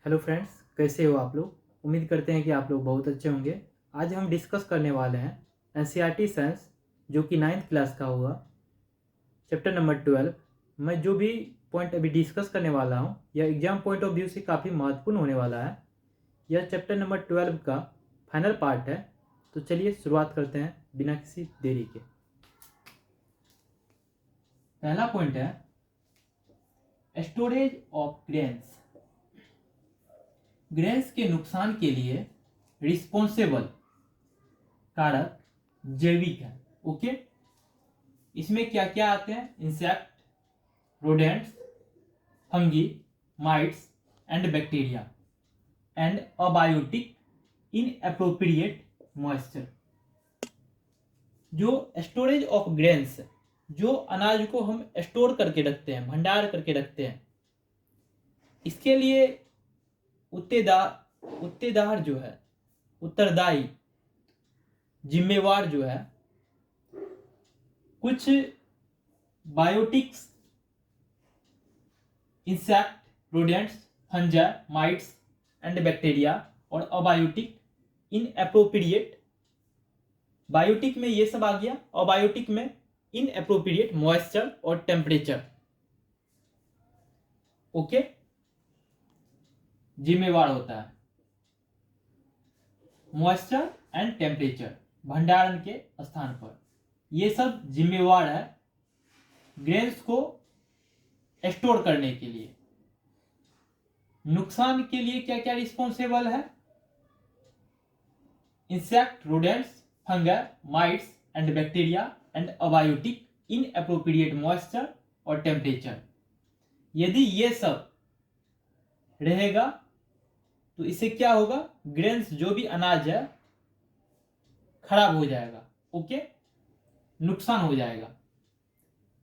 Hello friends, कैसे हो आप लोग। उम्मीद करते हैं कि आप लोग बहुत अच्छे होंगे। आज हम डिस्कस करने वाले हैं एनसीईआरटी साइंस, जो कि 9th क्लास का होगा, चैप्टर नंबर 12। मैं जो भी पॉइंट अभी डिस्कस करने वाला हूँ यह एग्जाम पॉइंट ऑफ व्यू से काफ़ी महत्वपूर्ण होने वाला है। यह चैप्टर नंबर 12 का फाइनल पार्ट है। तो चलिए शुरुआत करते हैं बिना किसी देरी के। पहला पॉइंट है स्टोरेज ऑफ ग्रेन्स। ग्रेन्स के नुकसान के लिए रिस्पॉन्सिबल कारक जैविक है। ओके, इसमें क्या क्या आते हैं? Insect, rodents, fungi, mites and bacteria and abiotic inappropriate moisture. जो स्टोरेज ऑफ ग्रेन्स, जो अनाज को हम स्टोर करके रखते हैं, भंडार करके रखते हैं, इसके लिए उत्तेदार जो है, उत्तरदायी, जिम्मेवार जो है कुछ biotics, insect, rodents, फंजा, mites and bacteria और अबायोटिक इनएप्रोप्रिएट। बायोटिक में ये सब आ गया, अबायोटिक में इनएप्रोप्रिएट मॉइस्चर और टेम्परेचर। ओके, जिम्मेवार होता है मॉइस्चर एंड टेम्परेचर भंडारण के स्थान पर। ये सब जिम्मेवार है ग्रेन्स को स्टोर करने के लिए। नुकसान के लिए क्या क्या रिस्पॉन्सिबल है? Insect, rodents, fungi, mites and bacteria and abiotic inappropriate moisture और टेम्परेचर। यदि ये सब रहेगा तो इससे क्या होगा? ग्रेन्स, जो भी अनाज है, खराब हो जाएगा। ओके, नुकसान हो जाएगा।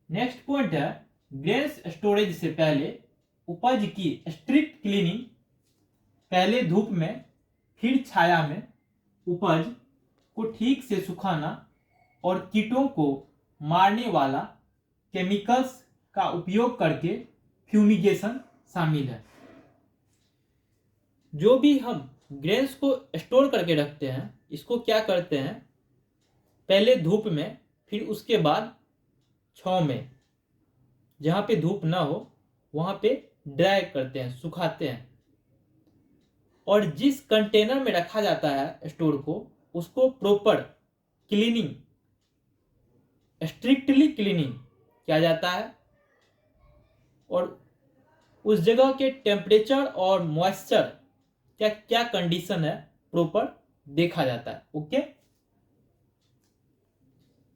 नेक्स्ट पॉइंट है ग्रेन्स स्टोरेज से पहले उपज की स्ट्रिक्ट क्लीनिंग। पहले धूप में फिर छाया में उपज को ठीक से सुखाना और कीटों को मारने वाला केमिकल्स का उपयोग करके फ्यूमिगेशन शामिल है। जो भी हम ग्रेन्स को स्टोर करके रखते हैं, इसको क्या करते हैं? पहले धूप में, फिर उसके बाद छांव में, जहां पे धूप ना हो वहां पे ड्राई करते हैं, सुखाते हैं। और जिस कंटेनर में रखा जाता है स्टोर को, उसको प्रॉपर क्लीनिंग, स्ट्रिक्टली क्लीनिंग किया जाता है और उस जगह के टेम्परेचर और मॉइस्चर क्या क्या कंडीशन है प्रॉपर देखा जाता है। ओके,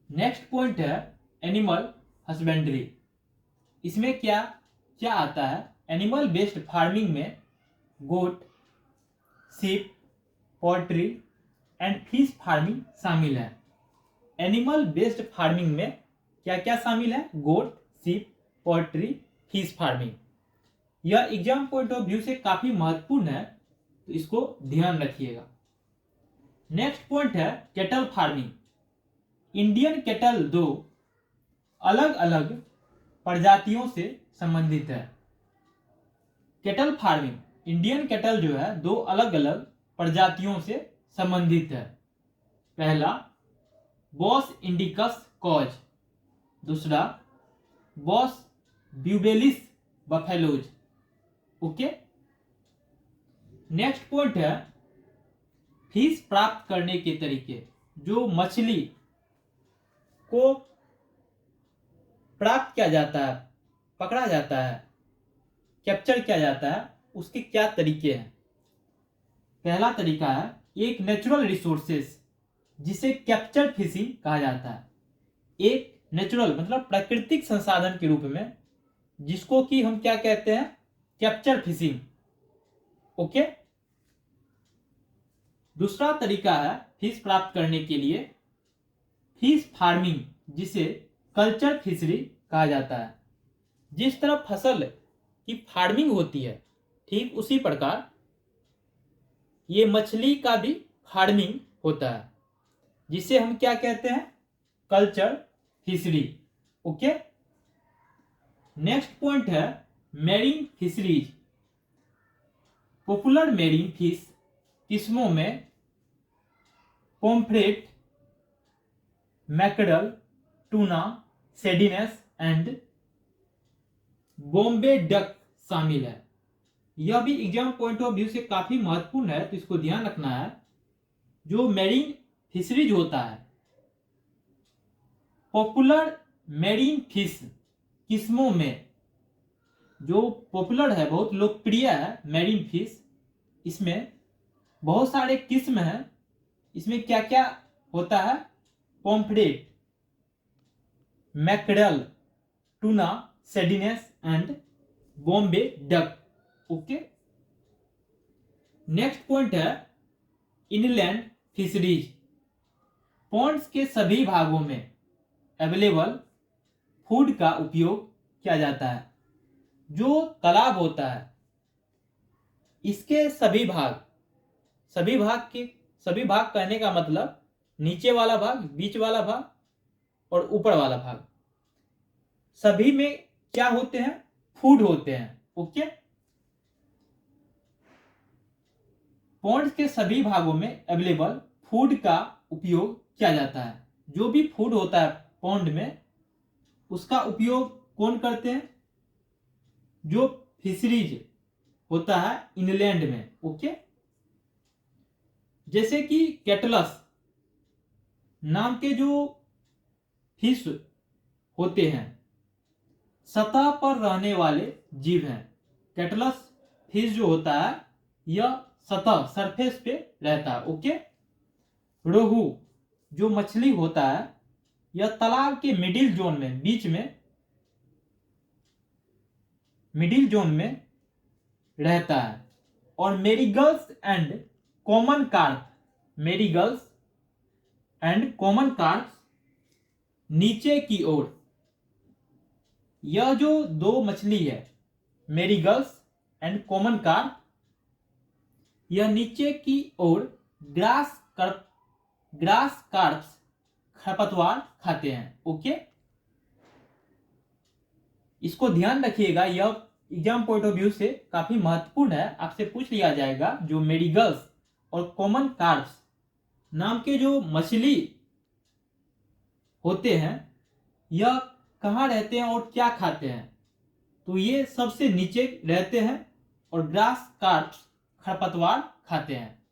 नेक्स्ट पॉइंट है एनिमल हस्बेंड्री। इसमें क्या क्या आता है? एनिमल बेस्ड फार्मिंग में goat, sheep, poultry and fish farming शामिल है। एनिमल बेस्ड फार्मिंग में क्या क्या शामिल है? गोट, शिप, पोल्ट्री, फिश फार्मिंग। यह एग्जाम पॉइंट ऑफ व्यू से काफी महत्वपूर्ण है, तो इसको ध्यान रखिएगा। नेक्स्ट पॉइंट है केटल फार्मिंग। इंडियन केटल दो अलग अलग प्रजातियों से संबंधित है। केटल फार्मिंग, इंडियन केटल जो है दो अलग अलग प्रजातियों से संबंधित है। पहला बॉस इंडिकस कॉज, दूसरा bos bubalis buffaloes. Okay, next point है फिश प्राप्त करने के तरीके। जो मछली को प्राप्त किया जाता है, पकड़ा जाता है, कैप्चर किया जाता है, उसके क्या तरीके हैं? पहला तरीका है एक नेचुरल रिसोर्सेस, जिसे कैप्चर फिशिंग कहा जाता है। एक नेचुरल मतलब प्राकृतिक संसाधन के रूप में, जिसको कि हम क्या कहते हैं? Capture fishing. ओके, दूसरा तरीका है फिश प्राप्त करने के लिए फिश फार्मिंग, जिसे कल्चर फिशरी कहा जाता है। जिस तरह फसल की फार्मिंग होती है, ठीक उसी प्रकार ये मछली का भी फार्मिंग होता है, जिसे हम क्या कहते हैं? Culture fishery. Okay, next point है marine fisheries. Popular marine fish किस्मों में pomfret, mackerel, tuna, sardines and Bombay duck शामिल है। यह भी एग्जाम पॉइंट ऑफ व्यू से काफी महत्वपूर्ण है, तो इसको ध्यान रखना है। जो मेरीन फिशरीज होता है, पॉपुलर मेरीन फिश किस्मों में, जो पॉपुलर है, बहुत लोकप्रिय है मेरीन फिश, इसमें बहुत सारे किस्म हैं। इसमें क्या क्या होता है? Pomfret, mackerel, tuna, sardines and Bombay duck. Okay, next point है इनलैंड फिशरीज। पॉन्ड्स के सभी भागों में अवेलेबल फूड का उपयोग किया जाता है। जो तालाब होता है, इसके सभी भाग कहने का मतलब नीचे वाला भाग, बीच वाला भाग और ऊपर वाला भाग, सभी में क्या होते हैं? फूड होते हैं। ओके, पॉन्ड्स के सभी भागों में अवेलेबल फूड का उपयोग किया जाता है। जो भी फूड होता है पॉन्ड में, उसका उपयोग कौन करते हैं? जो फिशरीज होता है इनलैंड में। ओके, जैसे कि कैटलस नाम के जो फिश होते हैं, सतह पर रहने वाले जीव हैं। कैटलस फिश जो होता है, यह सतह, सरफेस पे रहता है। ओके, रोहू जो मछली होता है, यह तालाब के मिडिल जोन में रहता है। और मेरीगल्स एंड कॉमन कार्प नीचे की ओर। यह जो दो मछली है, मेरीगल्स एंड कॉमन कार्प, यह नीचे की ओर ग्रास कार्प्स, खरपतवार खाते हैं। ओके, इसको ध्यान रखिएगा, यह एग्जाम पॉइंट ऑफ व्यू से काफी महत्वपूर्ण है। आपसे पूछ लिया जाएगा जो मेरीगल्स और कॉमन कार्प्स नाम के जो मछली होते हैं, यह कहाँ रहते हैं और क्या खाते हैं? तो ये सबसे नीचे रहते हैं और ग्रास कार्प्स, खरपतवार खाते हैं।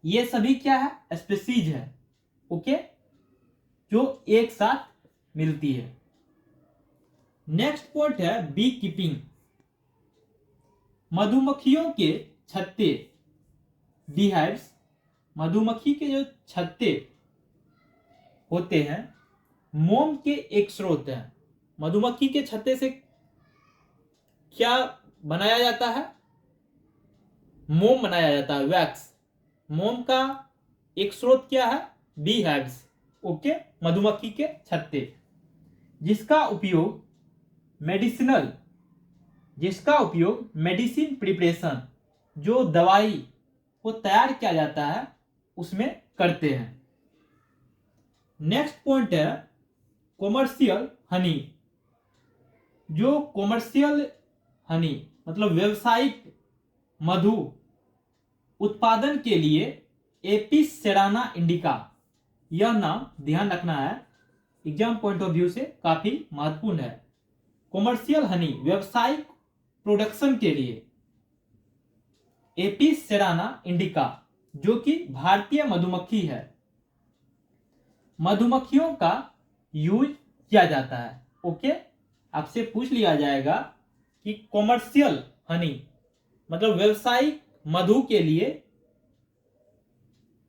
ये सभी क्या है? स्पीशीज है। ओके, जो एक साथ मिलती है। नेक्स्ट पॉइंट है बी कीपिंग। मधुमक्खियों के छत्ते, बीहाइव्स, मधुमक्खी के जो छत्ते होते हैं, मोम के एक स्रोत हैं। मधुमक्खी के छत्ते से क्या बनाया जाता है? मोम बनाया जाता है, वैक्स। मोम का एक स्रोत क्या है? बीहाइव्स। ओके, मधुमक्खी के छत्ते, जिसका उपयोग मेडिसिन प्रिपरेशन, जो दवाई को तैयार किया जाता है, उसमें करते हैं। नेक्स्ट पॉइंट है कॉमर्शियल हनी। जो कॉमर्शियल हनी मतलब व्यावसायिक मधु उत्पादन के लिए एपिस सेराना इंडिका, यह नाम ध्यान रखना है, एग्जाम पॉइंट ऑफ व्यू से काफी महत्वपूर्ण है। कॉमर्शियल हनी, व्यावसायिक प्रोडक्शन के लिए एपिस सेराना इंडिका, जो कि भारतीय मधुमक्खी है, मधुमक्खियों का यूज किया जाता है। ओके, आपसे पूछ लिया जाएगा कि कॉमर्शियल हनी मतलब व्यावसायिक मधु के लिए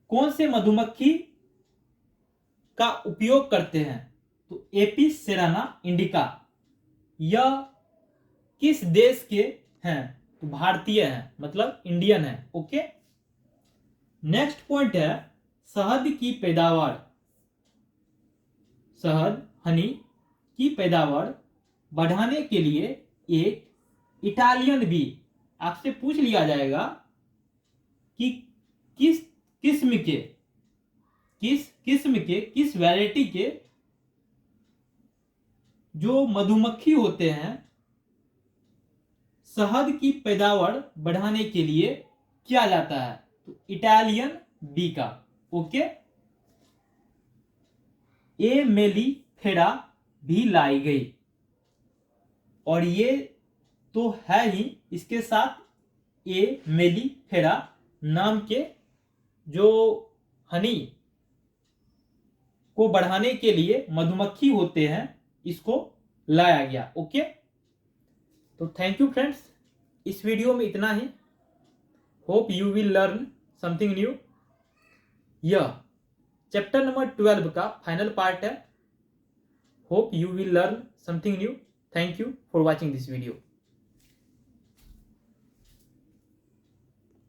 कौन से मधुमक्खी का उपयोग करते हैं? तो एपिस सेराना इंडिका, यह किस देश के हैं? तो भारतीय हैं, मतलब इंडियन है। ओके, नेक्स्ट पॉइंट है शहद की पैदावार। शहद, हनी की पैदावार बढ़ाने के लिए एक इटालियन बी, आपसे पूछ लिया जाएगा कि किस वैरायटी के जो मधुमक्खी होते हैं, शहद की पैदावार बढ़ाने के लिए किया जाता है? तो इटालियन बी का। ओके, ए मेलिफेरा भी लाई गई, और ये तो है ही, इसके साथ ए मेलिफेरा नाम के जो हनी को बढ़ाने के लिए मधुमक्खी होते हैं, इसको लाया गया। ओके, तो थैंक यू फ्रेंड्स, इस वीडियो में इतना ही। Hope you will learn something new. यह चैप्टर नंबर 12 का फाइनल पार्ट है। Hope you will learn something new. Thank you for watching this video.